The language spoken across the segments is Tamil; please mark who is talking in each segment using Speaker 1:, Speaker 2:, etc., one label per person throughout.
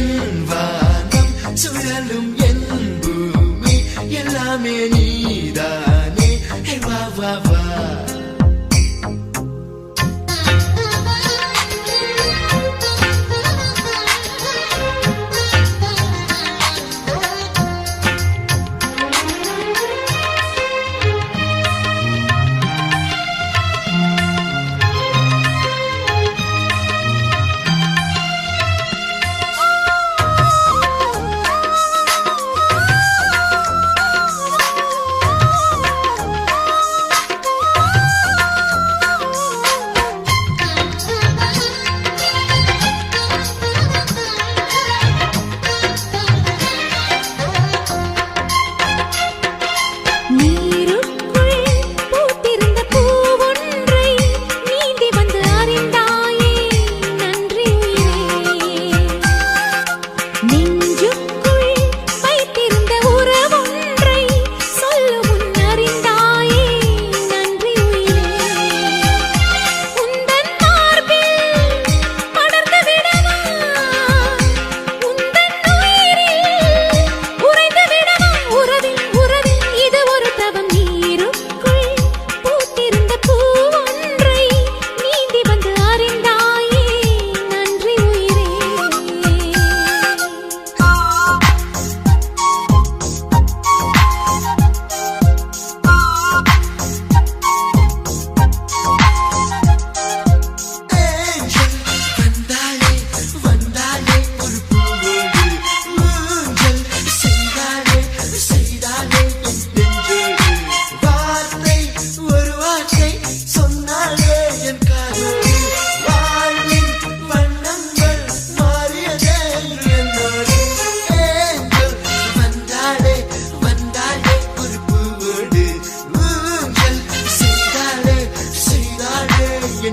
Speaker 1: என் வானம் சுழலும் என் பூமி எல்லாமே நீதானே. வா வா வா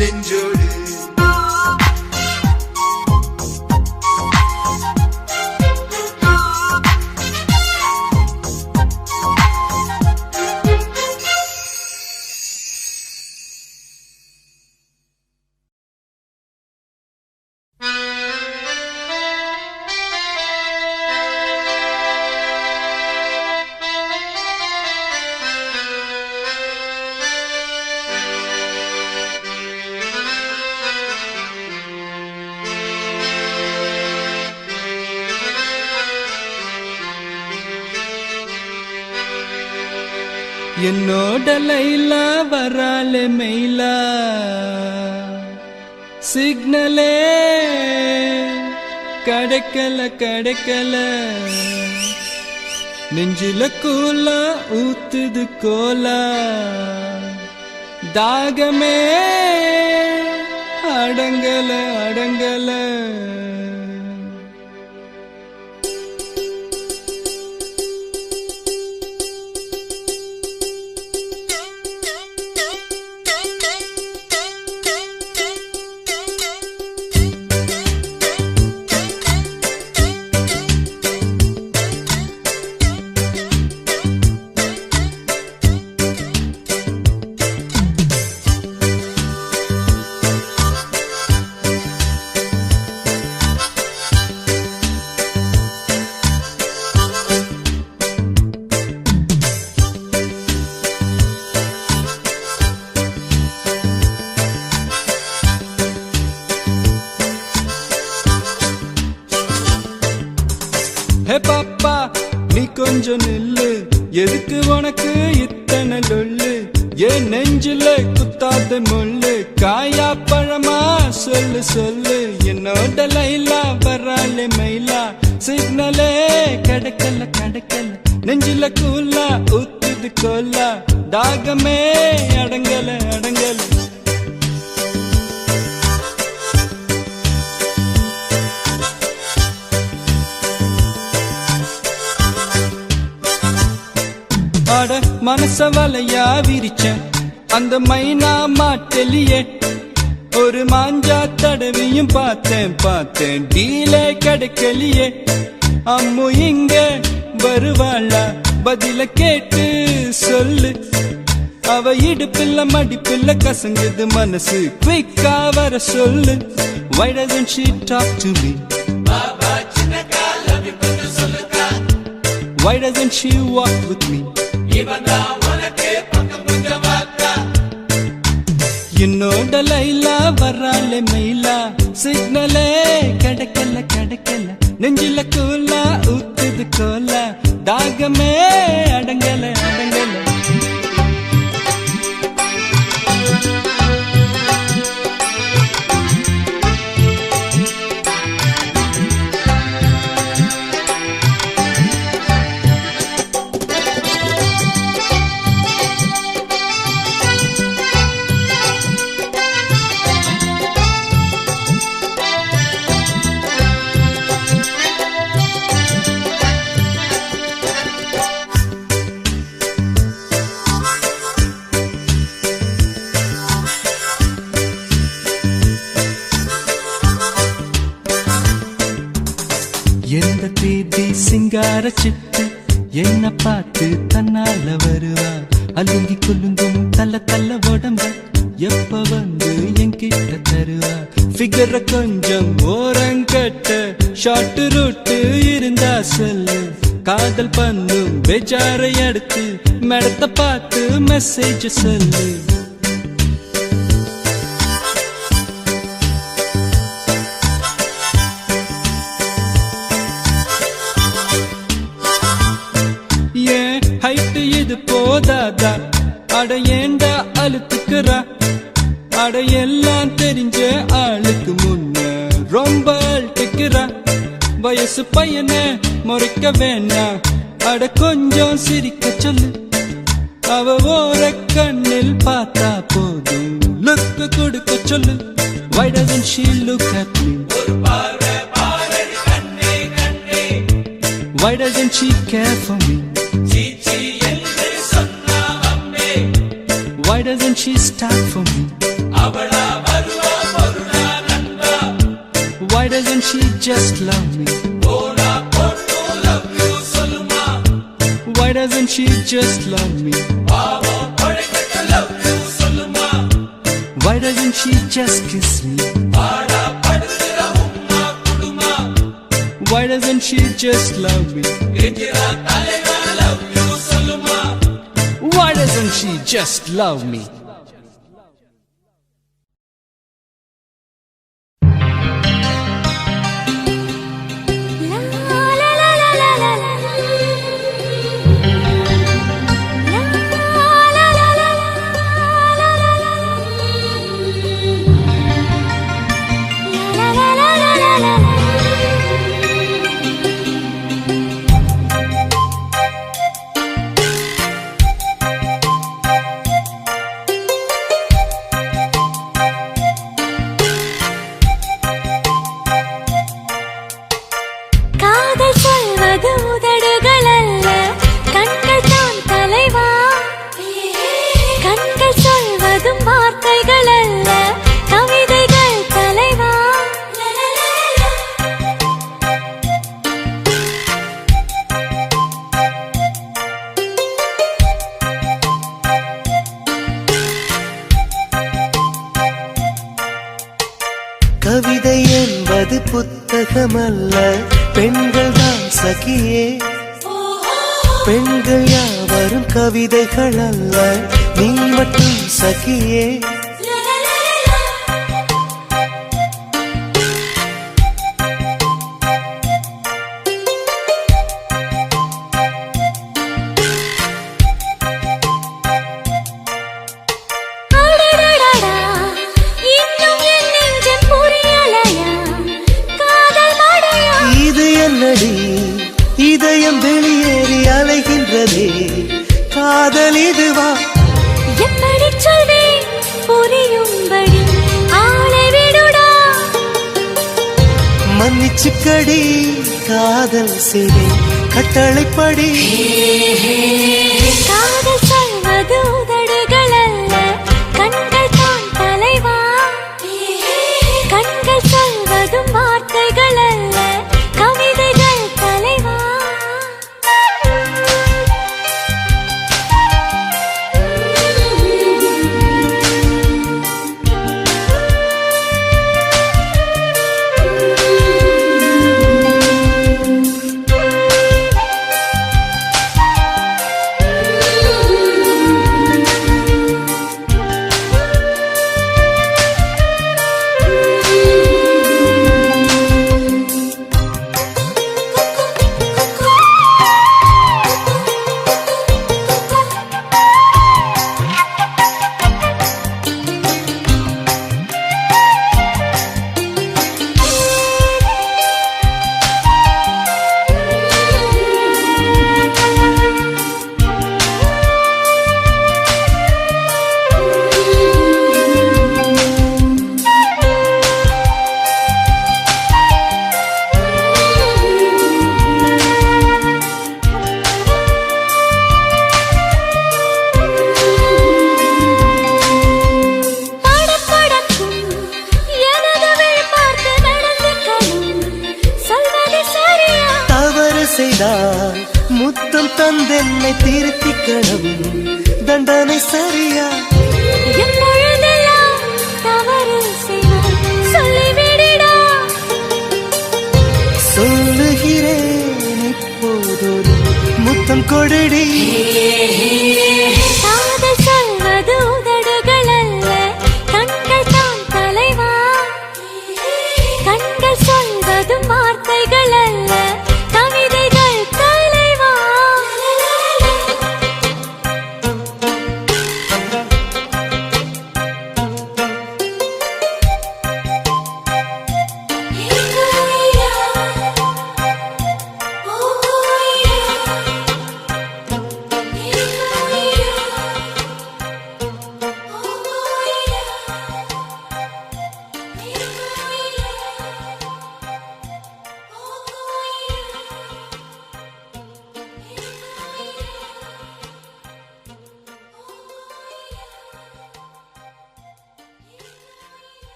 Speaker 1: நெஞ்சோடு என்னோட லைலா வராலே மெயிலா சிக்னலே கிடைக்கல நெஞ்சில கூலா ஊத்துது கோலா தாகமே அடங்கல ஹே பாப்பா நீ கொஞ்சம் நில்லு, எதுக்கு உனக்கு இத்தனை லொல்லு? ஏன் நெஞ்சில குத்தாத முள்ளு, காயா பழமா சொல்லு என்னோட லைலா வராலே மயிலா சிக்னலே கிடைக்கல நெஞ்சில கூலா ஊத்துது கோலா தாகமே அடங்கல ஆட மனச வலையா விரிச்சேன் அந்த மைனா மாட்டலியே, ஒரு மாஞ்சா தடவியும் பார்த்தேன் டீலே கிடைக்கலியே. அம்மு இங்க வருவாளா பதில கேட்டு சொல்லு, அவ இடுப்பில்ல மடிப்பில்ல கசங்குது மனசு குயிக்கா வர சொல்லு. Why doesn't she talk to me? Baba, doesn't she walk with me? என்னோட லைலா வர்றாளே மயிலா சிக்னலே கிடைக்கல கிடைக்கல நெஞ்சில கூலா ஊத்துது கோலா தாகமே அடங்கல அடங்கல எந்த பேபி சிங்கார சிட்டு என்ன பார்த்து தன்னால வருவா அலுங்கி குலுங்கும் தள்ள தள்ள உடம்ப எப்ப வந்து என்கிட்ட தருவா ஃபிகர கொஞ்சம் ஓரங்கட்ட ஷார்ட் ரூட்டு இருந்தா சொல்லு காதல் பண்ணும் பெஜாரை அடுத்து மேடத்தை பார்த்து மெசேஜ் சொல்லு ஹைட்டு இது போதாதா அட ஏண்டா அழுத்துக்கிறா அட எல்லாம் தெரிஞ்ச ஆளுக்கு முன்ன ரொம்ப அழுத்துக்கிறா வயசு பையனை முறைக்க வேணாம் அட கொஞ்சம் சிரிக்க சொல்லு அவ ஓர கண்ணில் பார்த்தா போதும் லுக்கு கொடுக்க சொல்லு Why doesn't she look at me? Why doesn't she care for me? Why doesn't she start for me? Why doesn't she just love me? Why doesn't she just love me? Why doesn't she just kiss me? Why doesn't she just love me? Why doesn't she just love me?
Speaker 2: கவிதை என்பது புத்தகமல்ல பெண்கள் தான் சகியே பெண்கள் யாவரும் கவிதைகள் அல்ல நீ மட்டும் சகியே இதயம் வெளியேறி அலைகின்றதே காதல் இதுவா
Speaker 3: எப்படி சொல்வேன் புரியும்படி ஆளை விடுடா
Speaker 2: மன்னிச்சுக்கடி காதல் செய்தே கட்டளைப்படி
Speaker 3: காதல் சொல்வது உதடுகள் அல்ல கண்கள் தான் தலைவா கண்கள் சொல்வதும் வார்த்தைகள் அல்ல கவிதைகள் தலைவா
Speaker 2: செய்தால் முத்தம் தந்தென்னை திருத்திக்கணும். தண்டனை சரியா?
Speaker 3: எப்பொழுதெல்லாம் தவறு செய்வாய் சொல்லிவிடடா.
Speaker 2: சொல்லுகிறேன் இப்போதொரு முத்தம் கொடுடி.
Speaker 3: காதல் சொல்வது உதடுகள் அல்ல, கண்கள் தான் தலைவா. கண்கள் சொல்வதும் வார்த்தைகள் அல்ல, கவிதைகள் தலைவா.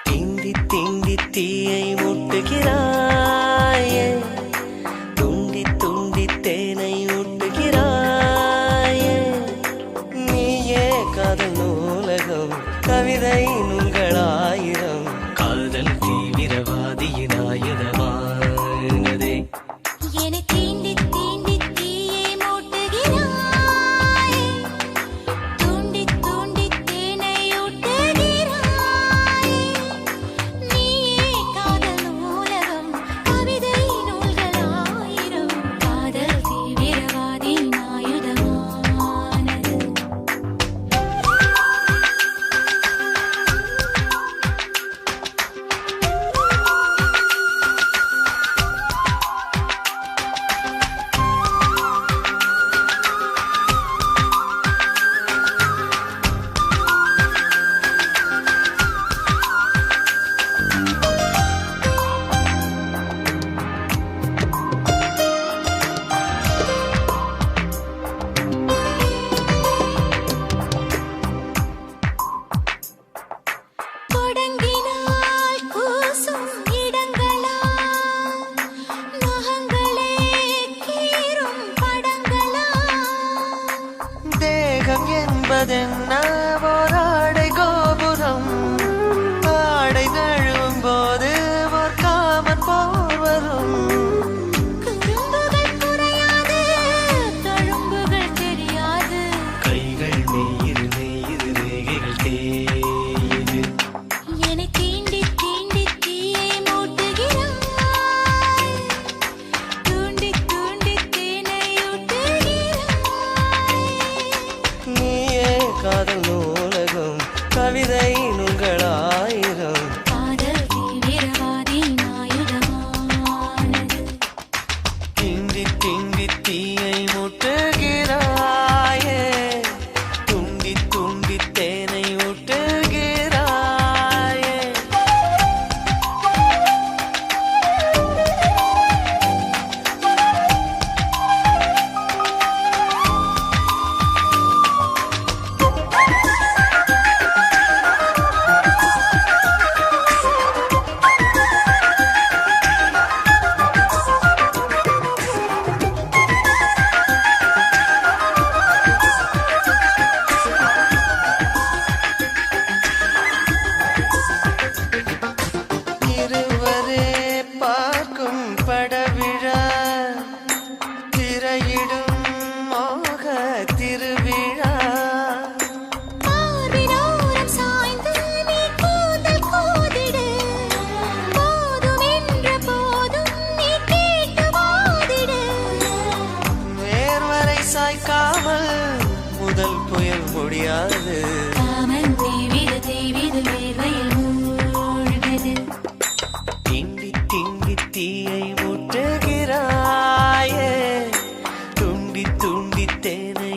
Speaker 2: தீண்டி தீண்டி தீயை மூட்டுகிறாயே, துண்டி துண்டி தேனை ஊட்டுகிறாயே. நீயே காதல் நூலகம், கவிதை நூல்களாயிரம். காதல் தீவிரவாதியின் ஆயுதமானதே.
Speaker 3: என்னை தீண்டி தீண்டி தீயை மூட்டுகிறாய், தூண்டி தூண்டி தேனை ஊட்டுகிறாய். நீயே காதல் நூலகம், கவிதை நூல்களாயிரம். காதல் தீவிரவாதியின் ஆயுதமானது. தொடங்கினால் கூசும் இடங்களா, நகங்களே கீறும் படங்களா.
Speaker 2: தேகம் என்பதென்ன ஓராடை கோபுரம், ஆடை நழுவும் போது ஒரு காமன் போர் வரும்.
Speaker 3: குறும்புகள் குறையாது, தழும்புகள் தெரியாது.
Speaker 2: கைகள் நெய்யிரு நெய்யிரு ரேகைகள் தேயுது.
Speaker 3: என்னை தீண்டி தீண்டி தீயை மூட்டுகிறாய், தூண்டி தூண்டி தேனை ஊட்டுகிறாய்.
Speaker 2: நீயே காதல் நூலகம், கவிதை நூல்களாயிரம்.
Speaker 3: காதல் தீவிரவாதியின் ஆயுதமானது.
Speaker 2: திண்டி திண்டி தீயை மூட்டுகிறாயே, துண்டி துண்டி தேனை ஊட்டுகிறாயே. இருவரே பார்க்கும் படவிழா, திரையிடும் மோக திருவிழா.
Speaker 3: பார்வினோரம் சாய்ந்து நீ கூந்தல் கோதிடு, போதும் என்ற போதும் நீ கேட்டு வாதிடு.
Speaker 2: வேர்வரை சாய்க்காமல் முதல் புயல் முடியாது.
Speaker 3: காமன் தீவிர தீவிர வேர்வையில் மூழ்குது.
Speaker 2: திண்டி திண்டி தீயை மூட்டுகிறாயே, துண்டி துண்டி தேனை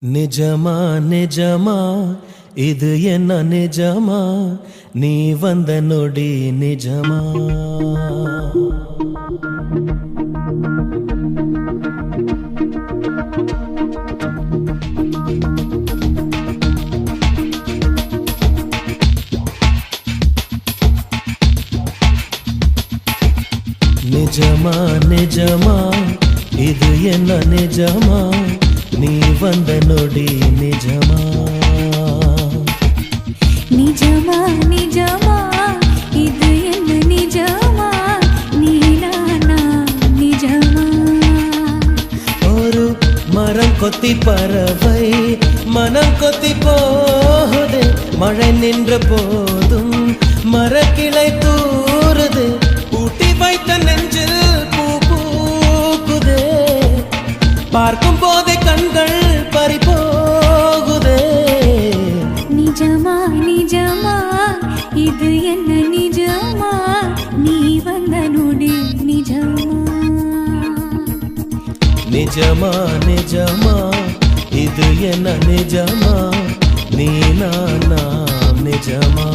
Speaker 2: நிஜமா நிஜமா இது என்ன நிஜமா நீ வந்த நொடி நிஜமா நிஜமா நிஜமா இது என்ன நிஜமா நீ வந்த நொடி நிஜமா
Speaker 3: நிஜமா நிஜமா இது என்ன நிஜமா நீ நானா நிஜமா
Speaker 2: ஒரு மரம் கொத்தி பறவை மனம் கொத்தி போகுது மழை நின்ற போதும் மரக்கிளை தூறுது பூட்டி வைத்த நெஞ்சில் பூ பூக்குதே பார்க்கும் போதே கண்கள் பறி போகுதே
Speaker 3: நிஜமா நிஜமா இது என்ன நிஜமா நீ வந்த நொடி நிஜமா
Speaker 2: நிஜமா நிஜமா இது என்ன நிஜமா நீ நானா நிஜமா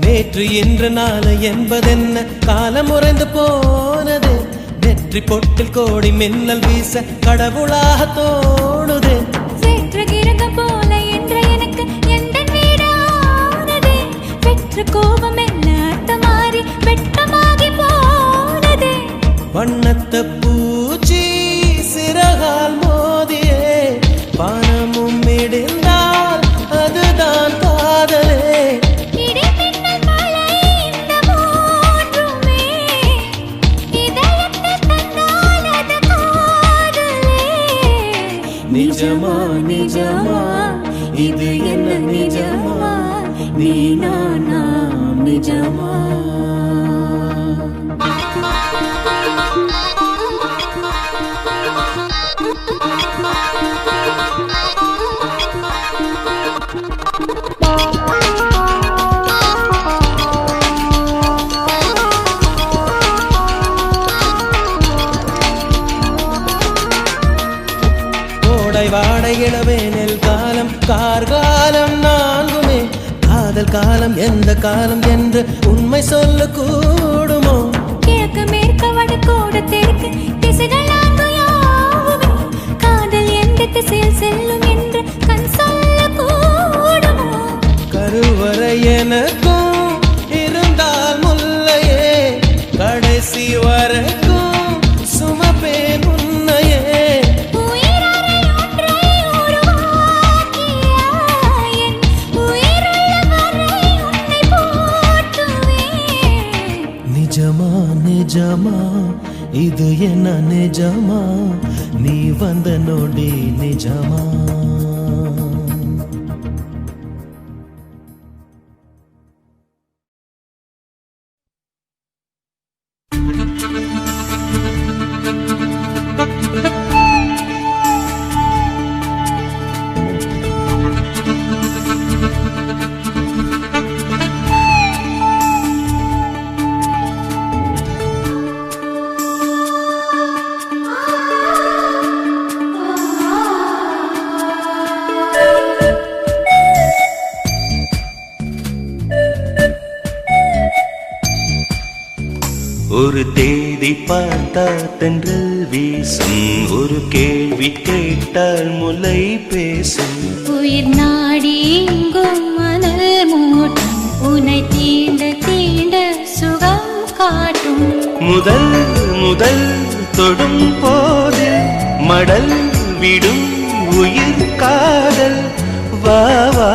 Speaker 2: நேற்று இன்று நாளை என்பதென்ன காலம் உறைந்து போனது நெற்றி பொட்டில் கோடி மின்னல் வீச கடவுளாக தோணுது
Speaker 3: சேற்று கிரகம் போல என்ற எனக்கு எந்த வீடானதே பெற்ற கோபம் என்ன அர்த்தமாறி வெட்டமாகி போனதே
Speaker 2: வண்ணத்த பூச்சி சிறகால் மோதியே பணமும் இடிந்தால் அதுதான் காதலே நிஜமா நிஜமா இது என்ன நிஜமா நீ நானா நிஜமா வாடை இளவேனில் காலம் கார்காலம் நான்குமே காதல் காலம் எந்த காலம் என்று உண்மை சொல்ல கூடுமோ
Speaker 3: கிழக்கு மேற்கு வடக்கோடு தெற்கு திசைகள் நான்கு யாவுமே காதல் எந்த திசையில் செல்லும் என்று கண் சொல்ல கூடுமோ
Speaker 2: கருவறை எனக்கும் இருந்தால் முல்லையே கடைசி வரைக்கும் சுமப்பேன் உன்னையே நிஜமா நிஜமா இது என்ன நிஜமா நீ வந்த நொடி நிஜமா ஒரு தேதி பார்த்தால் தென்றல் வீசும் ஒரு கேள்வி கேட்டால் முலை பேசும்
Speaker 3: உயிர் நாடி எங்கும் மணல் மூட்டும் உன்னை தீண்ட தீண்ட சுகம் காட்டும்
Speaker 2: முதல் முதல் தொடும் போது மடல் விடும் உயிர் காதல் வா வா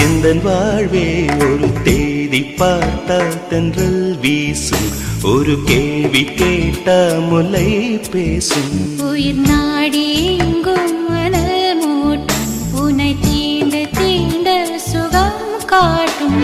Speaker 2: எந்தன் வாழ்வே ஒரு தேதி பார்த்தா தென்றல் வீசும் ஒரு கேள்வி கேட்டா முலை பேசும்
Speaker 3: உயிர் நாடி எங்கும் மணல் மூட்டும் உன்னை தீண்ட தீண்ட சுகம் காட்டும்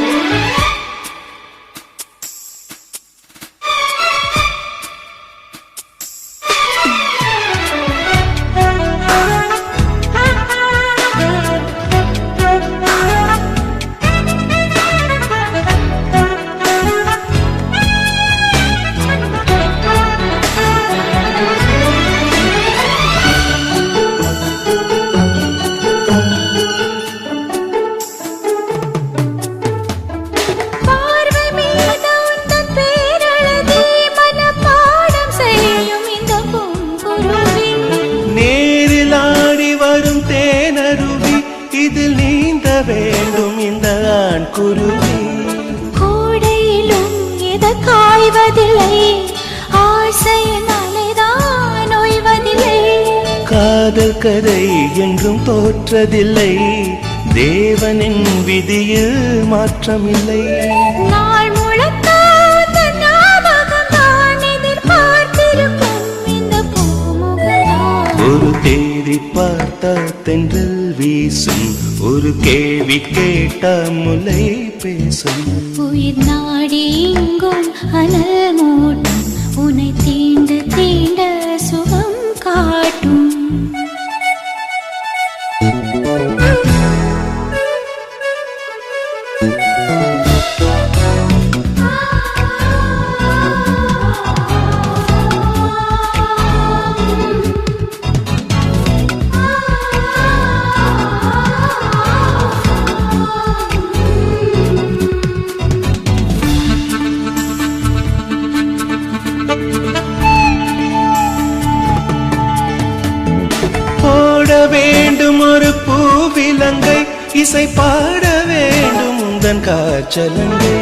Speaker 2: இதில் நீந்த வேண்டும் இந்த ஆண் குருவி
Speaker 3: கோடையிலும் எத காய்வதில்லை ஆசையின் அலைதான் ஓய்வதில்லை
Speaker 2: காதல் கதை என்றும் தோற்றதில்லை தேவனின் விதியில் மாற்றமில்லை
Speaker 3: நாள் முழக்க ஞாபகம் தான் எதிர்பார்த்திருக்கும் இந்த பூமுகதான்
Speaker 2: ஒரு தேதி பார்த்தா தென்றல் வீசும் ஒரு கேள்வி கேட்டா முலை பேசும்
Speaker 3: உயிர் நாடி எங்கும் அனல் மூட்டும் உன்னை தீண்ட தீண்ட சுகம் காட்டும்
Speaker 2: வேண்டும் ஒரு பூவிலங்கை இசை பாட வேண்டும் உந்தன் காற்றலங்கை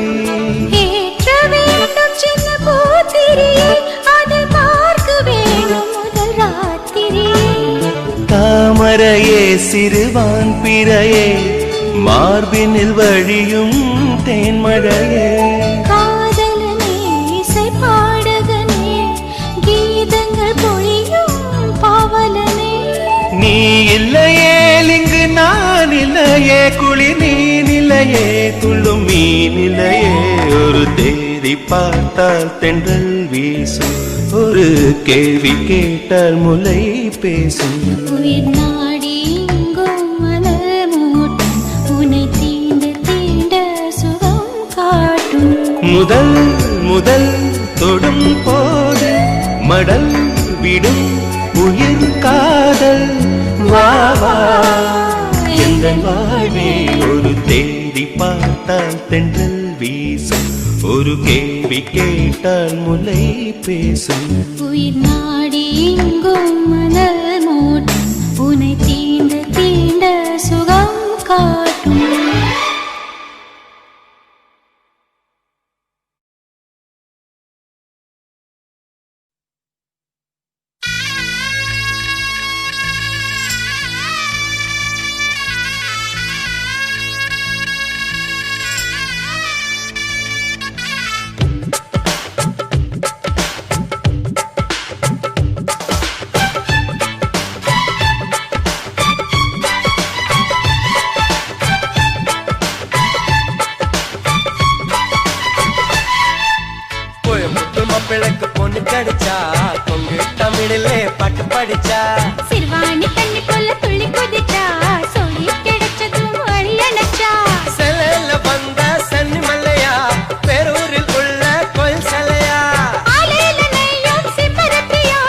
Speaker 3: ஏற்ற வேண்டும் சின்ன பூத்திரியை அதை பார்க்க வேண்டும் முதல் ராத்திரியை
Speaker 2: தாமரையே சிறுவான் பிறையே மார்பினில் வழியும் தேன்மழையே
Speaker 3: காதலனே இசை பாடகனே கீதங்கள் பொழியும் பாவலனே
Speaker 2: நீ இல்லையே இங்கு நான் இல்லையே குளிர் நீ நிலையே துள்ளும் மீ நிலையே ஒரு தேதி பார்த்தால் தென்றல் வீசும் ஒரு கேள்வி கேட்டால் முலை பேசும்
Speaker 3: உயிர் நாடி எங்கும் மலர் மூட்டும் உன்னை தீண்ட தீண்ட சுகம் காட்டும்
Speaker 2: முதல் முதல் தொடும் போது மடல் விடும் உயிர் காதல் வா வா எந்த வாழ்வே ஒரு தேடி பார்த்தால் தென்றல் வீசும் ஒரு கேள்வி கேட்டால் முலை பேசும்
Speaker 3: உயிர் நாடி எங்கும் மணல் மூட்டும் உன்னை தீண்ட தீண்ட சுகம் காட்டும்
Speaker 4: பிழைக்கு பொண்ணு கடிச்சா கொங்கு தமிழிலே பாட்டு படிச்சா
Speaker 3: சிறுவாணி தண்ணி போல துள்ளி குதிச்சா சொல்லி கிடைச்சதும் வழி அணைச்சா
Speaker 4: சிலையில வந்த சன்னி மல்லையா பேரூரில் உள்ள கோயில் சிலையா
Speaker 3: ஆலையில நெய்யும் சிப்பரத்தியா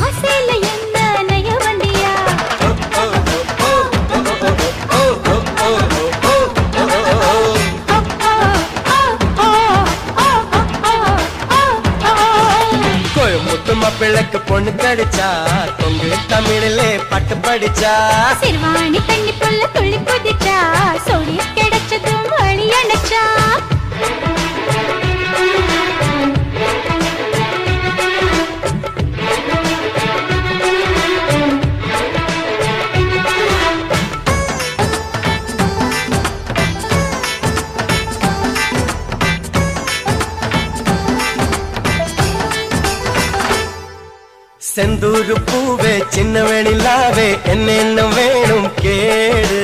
Speaker 3: ஆசையில என்ன நெய்ய வண்டியா
Speaker 4: பிழைக்கு பொண்ணு கடிச்சா கொங்கு தமிழிலே பாட்டு படிச்சா
Speaker 3: சிறுவாணி தண்ணி போல துள்ளி குதிச்சா சொல்லி கிடைச்சதும் வழி அணைச்சா
Speaker 4: செந்தூரு பூவே சின்ன வெணிலாவே என்ன வேணும் கேடு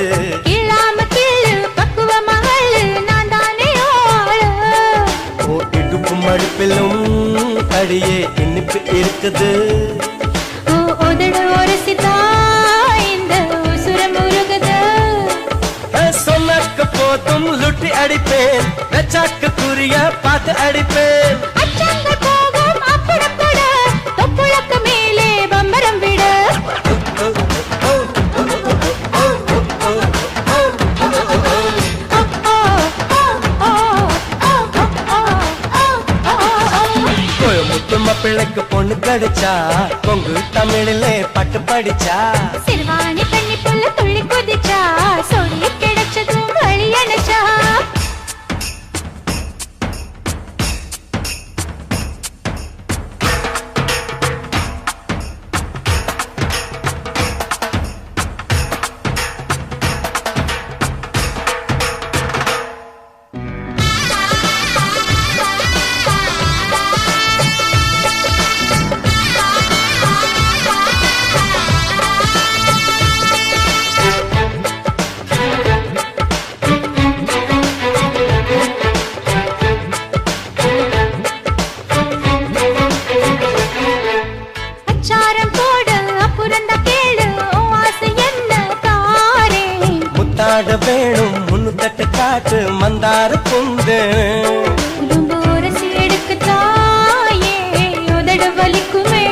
Speaker 3: இல்லாம கீழு பக்குவ மகளு நான் தானே ஆளு
Speaker 4: ஓ இடுப்பு மடிப்பிலும் அடியே இனிப்பு இருக்குது
Speaker 3: ஓ உதடு ஒரசிதா இந்த உசுரம் உருகுது
Speaker 4: சொன்னக்க போதும் லுட்டி அடிப்பேன் வெச்சாக்க குறிய பார்த்து அடிப்பேன்
Speaker 3: அச்சங்கள் போகும் அப்புறப்பட தொப்புளக்கு மேலே பம்பரம் விட
Speaker 4: கோயமுத்துமா பிள்ளைக்கு பொண்ணு கிடைச்சா கொங்கு தமிழிலே பட்டு படிச்சா
Speaker 3: சிறுவாணி தண்ணி புள்ள துள்ளி குதிச்சா சொடி கிடைச்சதும் வழி அணைச்சா அச்சாரம் போட அப்புறம் தான் கேளு ஆசை என்ன தாரே
Speaker 4: முத்தாட வேணும் முன்னுத்தட்டு காட்டு மந்தார புந்து
Speaker 3: உடம்பு உரசி எடுக்கத்தாயே உதடு வலிக்குமே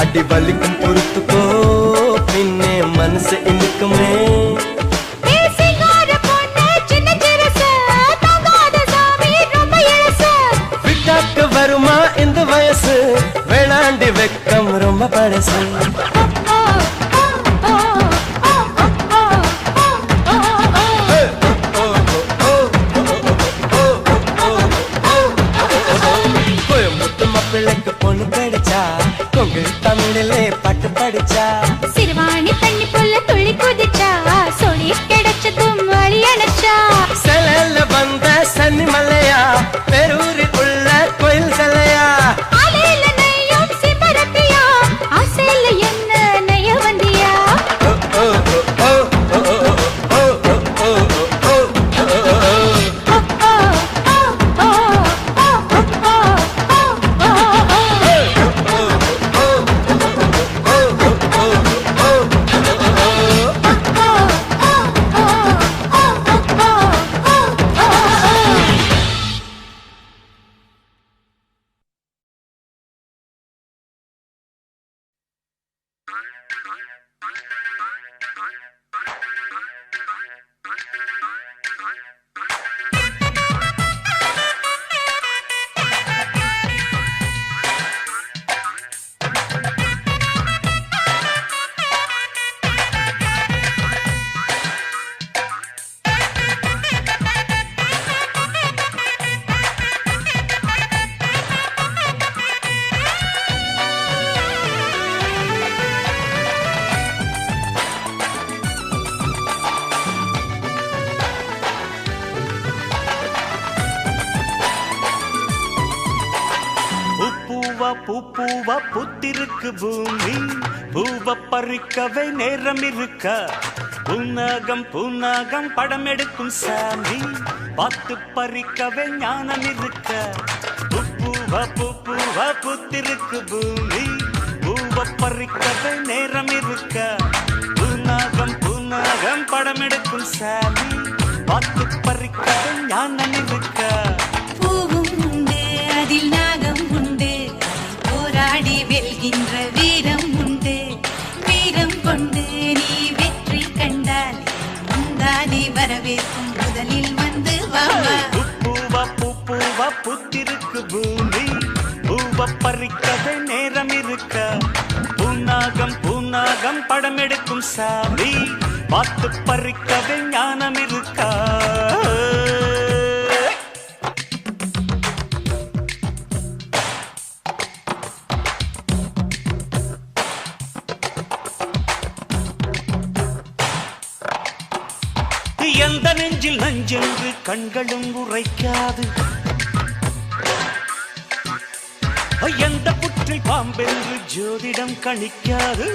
Speaker 4: அடி வலிக்கும் பொறுத்துக்கோ பின்னே மனசு இனிக்குமே
Speaker 3: பேசிக்கார பொண்ணு சின்ன சிறுசு தங்காத சாமி ரொம்ப இழுசு
Speaker 4: விட்டாக்கு வருமா இந்த வயசு வேளாண்டி வெக்கம் ரொம்ப பழசு கோயமுத்துமா பிள்ளைக்கு பொண்ணு கிடைச்சா கொங்கு தமிழிலே பட்டு படிச்சா
Speaker 3: சிறுவாணி தண்ணி புள்ள துள்ளி குதிச்சா சொடி கிடைச்சதும் வழி அணைச்சா
Speaker 4: செலல வந்த சன்னி மல்லையா பெரூரில் உள்ள கோயில் சிலையா
Speaker 3: அலையில நெய்யும் சிபரப்பியா ஆசையில என்ன நெய்ய வந்தியா
Speaker 2: பூப்பூவா புத்திருக்கு பூமி பூவ பறிக்கவே நேரம் இருக்க பூனாகம் படம் எடுக்கும் சாமி பார்த்து பறிக்கவே ஞானம் இருக்க பூப்பூவா புத்திருக்கு பூமி பூவ பறிக்கவே நேரம் இருக்க பூனாகம் படம் எடுக்கும் சாமி பார்த்து பறிக்கவே ஞானம் இருக்க
Speaker 5: பூவும் உண்டு அதில் நாகம் உண்டு போராடி வெல்கின்ற வீரம் உண்டு வீரம் கொண்டு நீ வெற்றி கண்டால் முந்தாதி வரவேற்கும் முதலில் வந்து வாவா
Speaker 2: பூப்பூவா புத்திருக்கு பூமி பூவ பறிக்கவே நேரம் இருக்க பூனாகம் படம் எடுக்கும் சாமி பார்த்து பறிக்கவே ஞானம் இருக்கா எந்த நெஞ்சில் நஞ்சென்று கண்களும் உரைக்காது எந்த புற்றில் பாம்பென்று ஜோதிடம் கணிக்காது.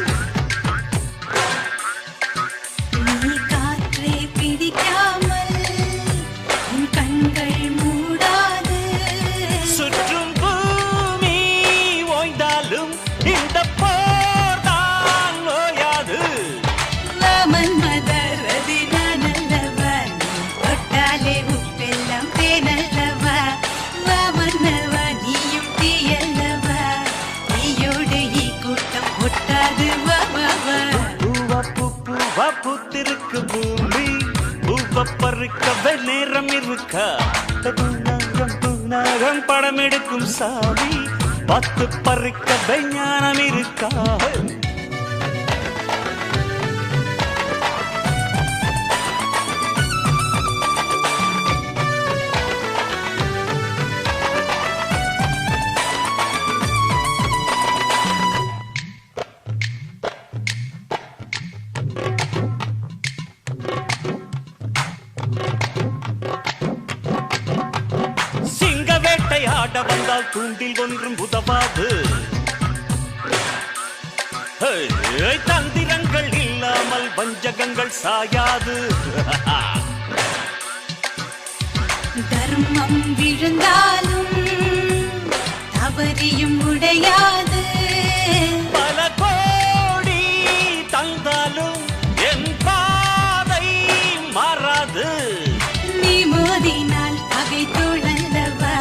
Speaker 5: நீ காற்றே பிடிக்காமல் உன் கண்கள் மூடாது.
Speaker 2: சுற்றும் பூமி ஓய்ந்தாலும் இந்த போர் தான் ஓயாது.
Speaker 5: வாமன் மதரதி நானல்லவா, நீ தொட்டாலே உப்பெல்லாம் தேனல்லவா. வாமன்னவா நீயும் தீயல்லவா, நீயோடு ஈ கூட்டம் ஒட்டாது. வா வா வா.
Speaker 2: பூவா பூவா பூத்திருக்கு பூமி, பூவ பறிக்கவே நேரம் இருக்கா? பூநாகம் பூநாகம் படம் எடுக்கும் சாமி, பார்த்து பறிக்கவே ஞானம் இருக்கா? சிங்க வேட்டையாட வந்தால் தூண்டில் ஒன்றும் உதவாது. தந்திரங்கள் இல்லாமல் வஞ்சகங்கள் சாயாது.
Speaker 5: தர்மம் விழுந்தாலும் தவறியும் உடையாது.
Speaker 2: பல கோடி தந்தாலும் என் பாதை மாறாது.
Speaker 5: நீ மோதினால் பகை தோழல்லவா,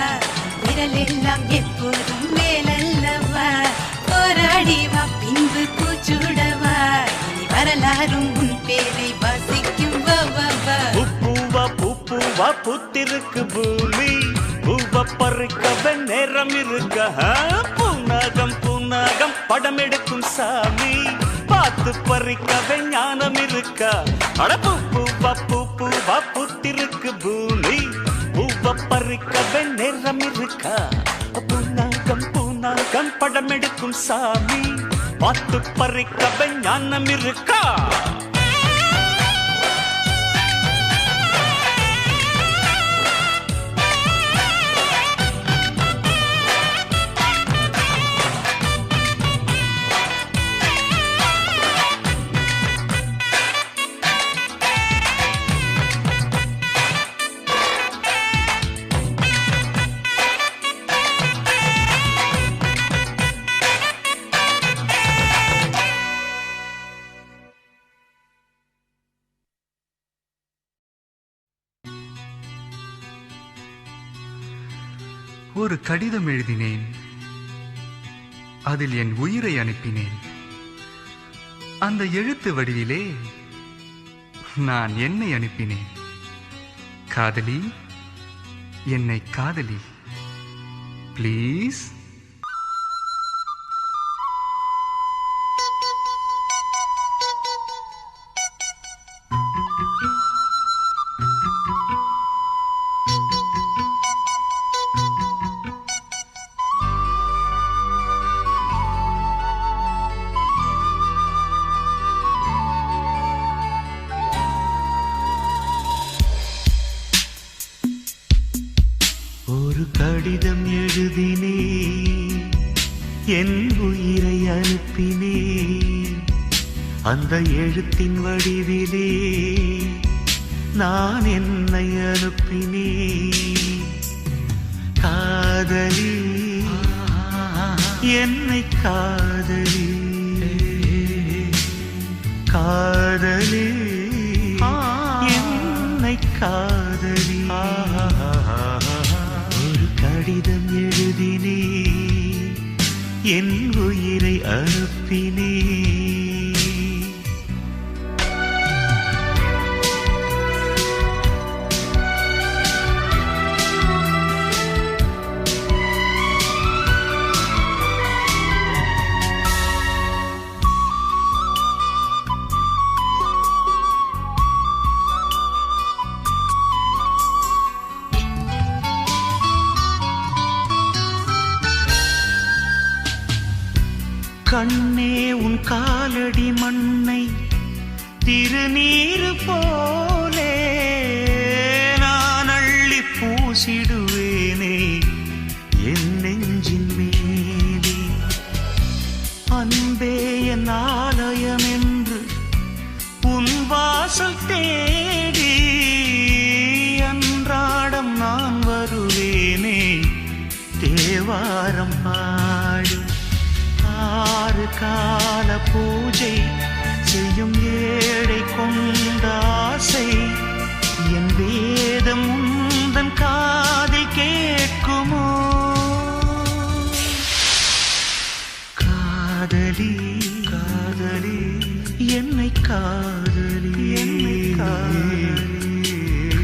Speaker 5: விரலெல்லாம் எப்போதும் மேலல்லவா. போராடி வா பின்பு கூச்சுடவா, இனி வரலாறும் உன் பேரை வாசிக்கும். வா வா வா.
Speaker 2: பூவா பூவா பூத்திருக்கு பூமி, பூவ பறிக்கவே நேரம் இருக்க. பூநாகம் பூநாகம் படம் எடுக்கும் சாமி, பார்த்து பறிக்கவே ஞானம் இருக்கா? அட பூவா பூவா பூத்திருக்கு பூமி, பூவ பறிக்கவே நேரம் இருக்கா? பூநாகம் பூநாகம் படம் எடுக்கும் சாமி, பார்த்து பறிக்கவே ஞானம் இருக்கா?
Speaker 1: ஒரு கடிதம் எழுதினேன், அதில் என் உயிரை அனுப்பினேன். அந்த எழுத்து வடிவிலே நான் என்னை அனுப்பினேன். காதலி, என்னை காதலி, ப்ளீஸ்.
Speaker 2: ஒரு கடிதம் எழுதினே, என் உயிரை அனுப்பினே. அந்த எழுத்தின் வடிவிலே நான் என்னை அனுப்பினே. காதலி, என்னை காதலி, காதலி, என்னை காதலி. ஒரு கடிதம் எழுதினே, என் உயிரை அனுப்பினே. கண்ணே உன் காலடி மண்ணை திருநீரு போலே நான் அள்ளி பூசிடுவேனே என் நெஞ்சின் மேல். தேவாரம் பாடி 6 கால பூஜை செய்யும் ஏழை கொண்ட ஆசை என் வேதம் உந்தன் காதில் கேட்குமோ காதலி காதலி என்னை காதலி என்னை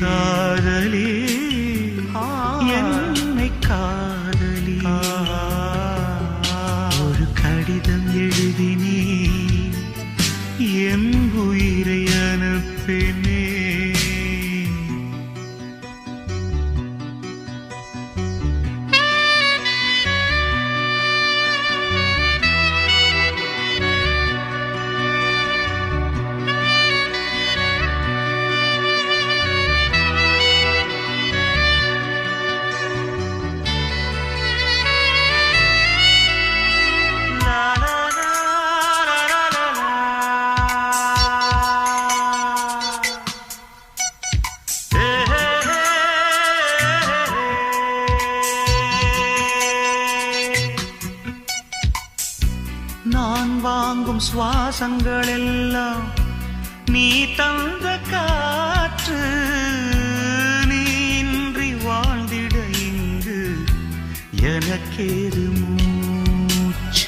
Speaker 2: காதலி என்னை காதலி ஒரு கடிதம் எழுதினே என் உயிரை அனுப்பினே நான் வாங்கும் சுவாசங்கள் எல்லாம் நீ தந்த காற்று நீ இன்றி வாழ்ந்திட இங்கு எனக்கேது மூச்சு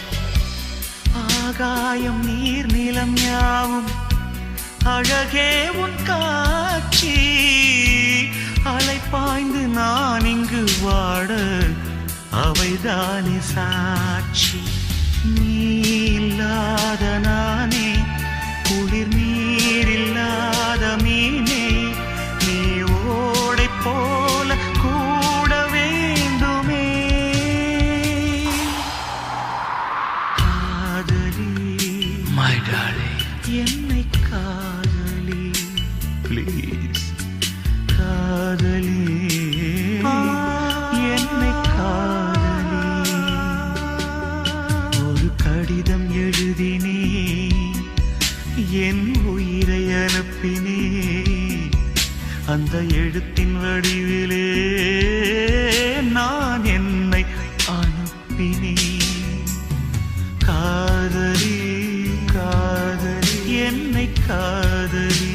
Speaker 2: ஆகாயம் நீர் நிலம் யாவும் அழகே உன் காட்சி அலை பாய்ந்து நான் இங்கு வாட அவைதானே சாட்சி நீ இல்லாத நானே குளிர் நீர் இல்லாத மீனே நீ ஓடை போல கூட வேண்டுமே காதலி my darling என்னை காதலி ப்ளீஸ் காதலி என்னை காதலி ஒரு கடிதம் எழுதினே என் உயிரை அனுப்பினே அந்த எழுத்தின் வடிவிலே நான் என்னை அனுப்பினேன் காதலி காதலி என்னை காதலி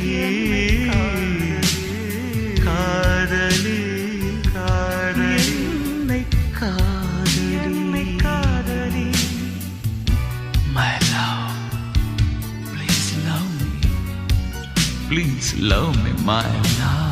Speaker 2: காதலி காதலி என்னை காதலி என்னை காதலி my love please love me my love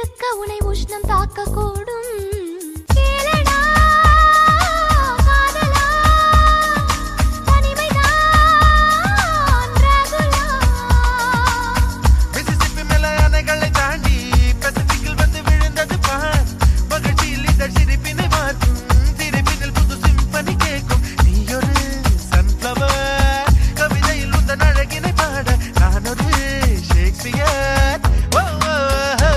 Speaker 3: இருக்க உனை உஷ்ணம் தாக்க கூடும். கேளடா காதலா, தனிமைதான் ரகுலா.
Speaker 6: மிசிசிப்பி மேல அணைகளை தாண்டி பசிபிக்கில் வந்து விழுந்தது பார். மகிழ்ச்சியில் இதழ் சிரிப்பினை மாற்றும், சிரிப்பினில் புது சிம்பனி கேட்கும். நீ ஒரு சன்ஃப்ளவர், கவிதையில் உந்தன் அழகினை பாட நான் ஒரு ஷேக்ஸ்பியர். ஓ, ஓ, ஓ, ஓ.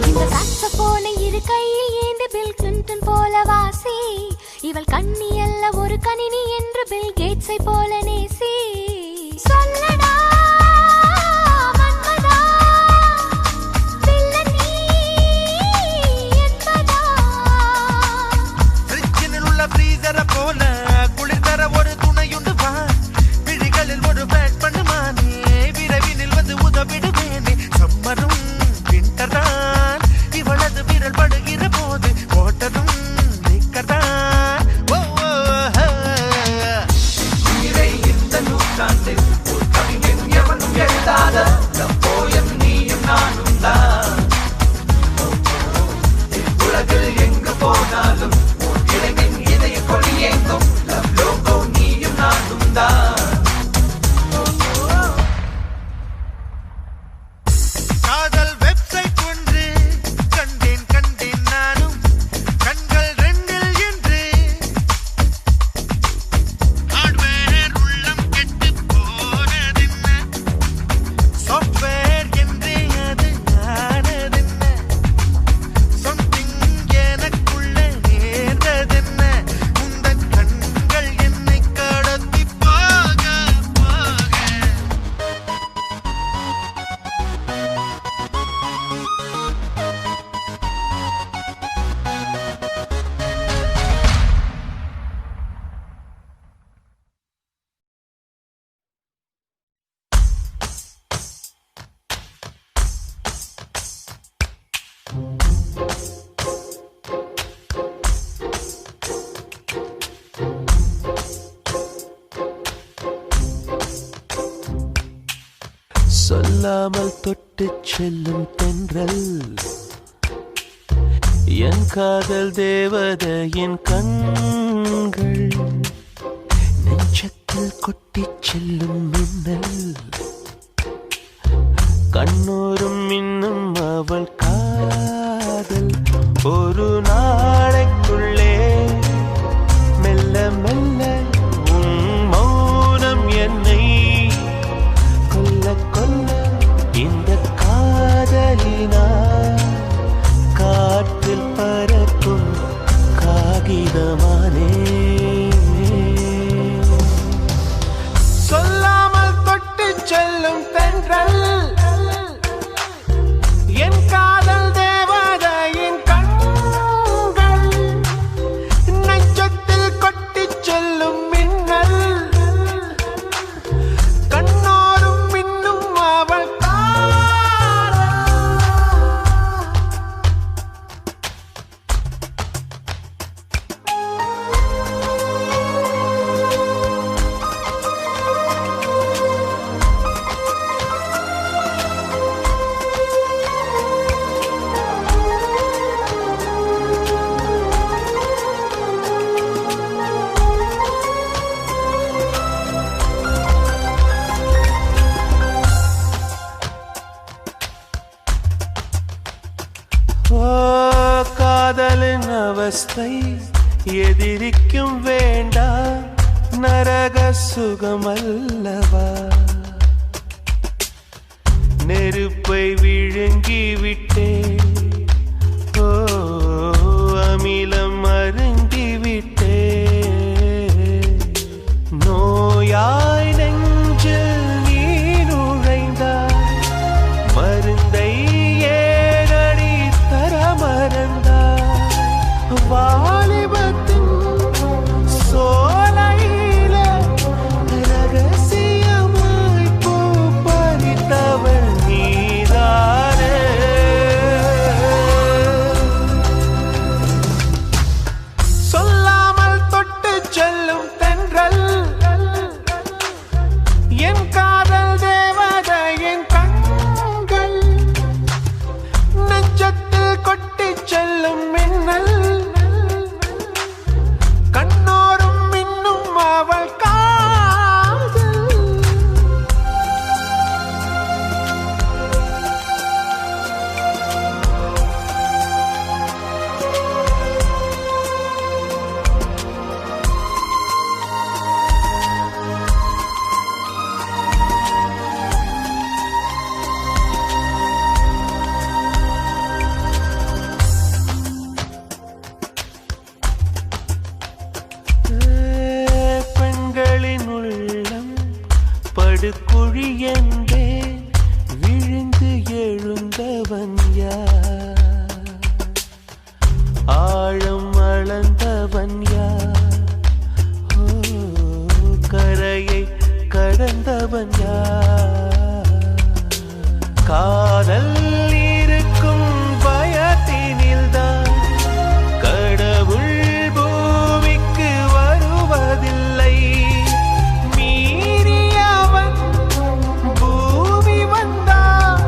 Speaker 3: இந்த சாக்ஸபோனை இரு கையில் ஏந்தி பில் கிளின்டன் போல வாசி. இவள் கண்ணி அல்ல ஒரு கணினி என்று பில் கேட்ஸை போல நேசி. சொல்லடா மன்மதா, வில்லன் நீ என்பதா.
Speaker 6: ஃப்ரிட்ஜினில் உள்ள ஃப்ரீசரை போல குளிர் தர ஒரு துணையுண்டு வா. விழிகளில் ஒரு பேக் பண்ணுமானே, விரைவினில் வந்து உதவிடுவேனே. சம்மரும் விண்டர்தான், இவளது விரல் படுகிற போது ஓட்டரும் நிக்கர்தான். ஓ, ஓ, ஓ. காதல் வெப்சைட் ஒன்று கண்டேன் கண்டேன் நானும், கண்கள் ரெண்டில் என்று. ஹார்ட்வேர் உள்ளம் கெட்டு போனதென்ன, சாஃப்ட்வேர் என்றே அது ஆனதென்ன. சம்திங் எனக்குள்ள நேர்ந்ததென்ன, உந்தன் கண்கள் என்னை கடத்தி போக போக.
Speaker 2: சொல்லாமல் தொட்டு செல்லும் தென்றல், என் காதல் தேவதையின் கண்கள். நெஞ்சத்தில் கொட்டிச் செல்லும் மின்னல், கண்ணோரும் இன்னும் அவள் காதல். ஒரு நாளைக்குள்ளே மெல்ல மெல்ல உன் மௌனம் என்னை கொல்ல கொல்ல. இந்த காதலினால் காற்றில் பறக்கும் காகிதமானே. சொல்லாமல் தொட்டு செல்லும் தென்றல், என் காதல் தேவதையின் கண்கள். நெஞ்சத்தில் கொட்டிச் செல்லும் மின்னல், கண்ணோரும் இன்னும் அவள் காதல். ஓ, காதலின் அவஸ்தை எதிரிக்கும் வேண்டாம், நரக சுகமல்லவா. நெருப்பை விழுங்கி விட்டே, ஓ அமிலம் அருங்கி வாலிபத்தின் சோலையில ரகசியமாய் பூ பறித்தவள் நீதானே. சொல்லாமல் தொட்டு செல்லும் தென்றல் என் காதல் தேவதையின் கண்கள், நெஞ்சத்தில் கொட்டி செல்லும் மின்னல், கண்ணோரும் மின்னும் அவள் காதல். பெண்களின் உள்ளம் படுகுழி என்றே விழுந்து எழுந்தவன் யார்? ஆழம் அளந்தவன் யார்? ஓ, கரையை கடந்தவன் யார்? காதல் இருக்கும் பயத்தினில்தான் கடவுள் பூமிக்கு வருவதில்லை. மீறியவன் பூமி வந்தான்,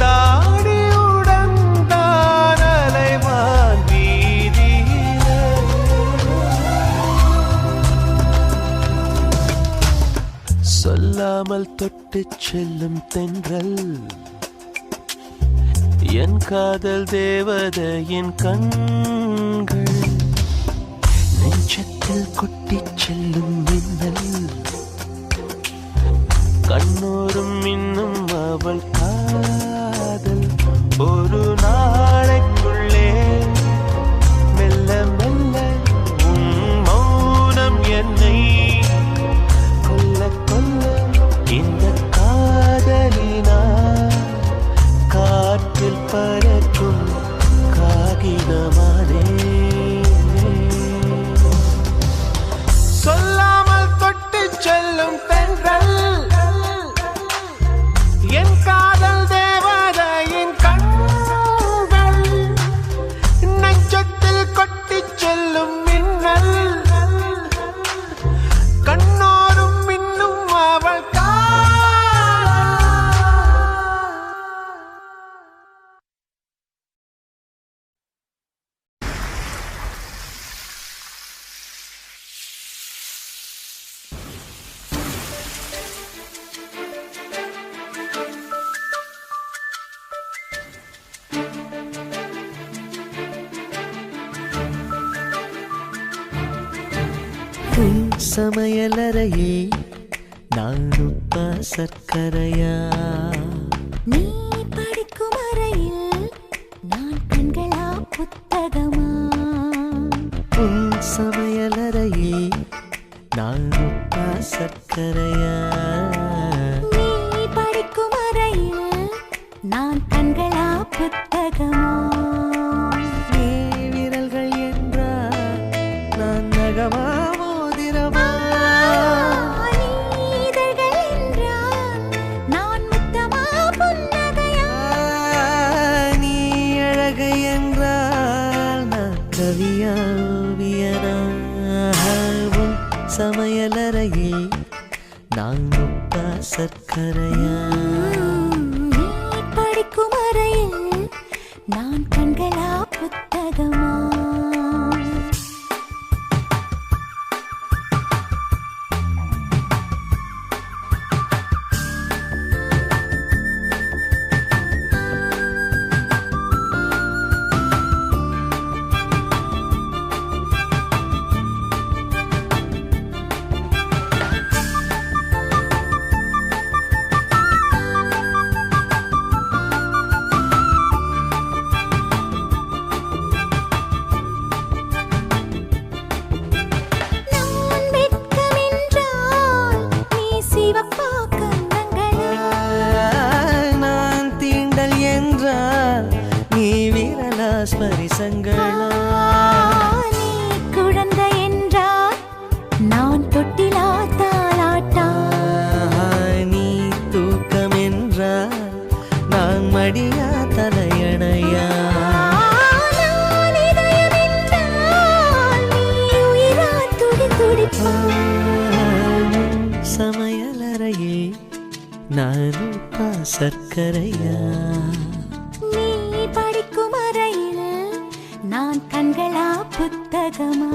Speaker 2: தாடியுடன் தான் அலைவான் வீதியிலே. சொல்லாமல் தொட்டு செல்லும் தென்றல் என் காதல் தேவதையின் கண்கள், நெஞ்சத்தில் கொட்டிச் செல்லும் மின்னல், கண்ணோரும் இன்னும் அவள் காதல். ஒரு நாளைக்குள்ளே மெல்ல மெல்ல உன் மௌனம் என்னை கொல்ல கொல்ல, இந்த காதலினால் காற்றில் பறக்கும் காகிதமானே. சொல்லாமல் தொட்டு செல்லும் தென்றல் என் காதல் தேவதையின் கண்கள், நெஞ்சத்தில் கொட்டிச் செல்லும் மின்னல், கண்ணோரும் மின்னும் அவள் சமையலறையே நான் உப்பா சர்க்கரையா?
Speaker 3: நீ படிக்கும் அறையில் நான் கண்களா புத்தகமா?
Speaker 2: உன் சமையலறையே நான் உப்பா சர்க்கரையா?
Speaker 3: நீ படிக்கும் அறையில் நான் கண்களா புத்தகமா?
Speaker 2: நீ விரல்கள் என்றால் நான் நகமா மோதிரமா?
Speaker 3: நீதழ்கள் என்றால் நான் முத்தமா புன்னகையா?
Speaker 2: நீ அழகை என்றால் நான் கவியா ஓவியனா? உன் சமையலறையே நான் உப்பா சர்க்கரையா?
Speaker 3: நீ படிக்கும் அறையில் நான் கண்களா புத்தகமா?
Speaker 2: ஸ்பரிசங்களா?
Speaker 3: நீ
Speaker 2: சர்க்கரையா?
Speaker 3: நீ படிக்கும் அறையில் நான் கண்களா புத்தகமா?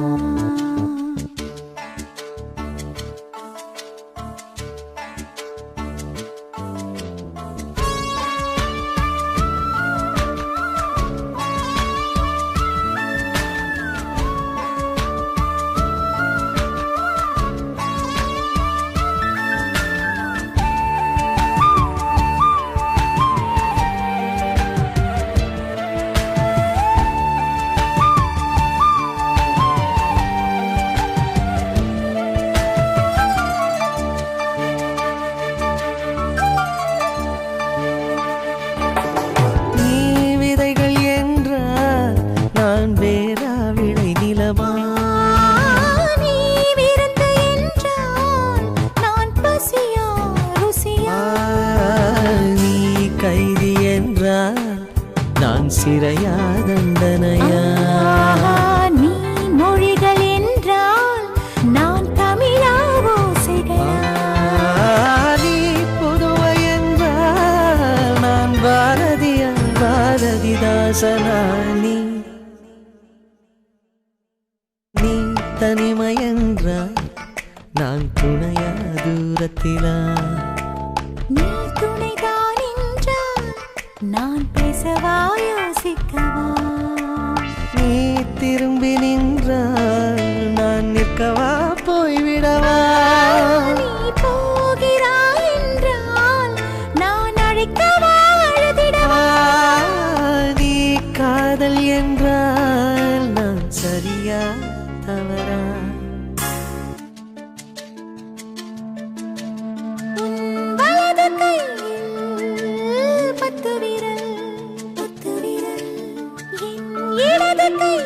Speaker 2: சிறையா தண்டனையா?
Speaker 3: நீ மொழிகள் என்றால் நான் தமிழா ஓசைகளா?
Speaker 2: நீ புதுவை என்றால் நான் பாரதியா பாரதிதாசனா? நீ தனிமை என்றால் நான் துணையா தூரத்திலா?
Speaker 3: நீ துணைதான் என்றால் நான் பேசவா யோசிக்கவா?
Speaker 2: நீ திரும்பி நின்றால் நான் நிற்கவா போய்விடவா?
Speaker 3: நீ போகிறாய் என்றால் நான் அழைக்கவா அழுதிடவா?
Speaker 2: நீ காதல் என்றால் நான் சரியா தவறா?
Speaker 3: வலது கையில் 10 விரல், என் இடது கை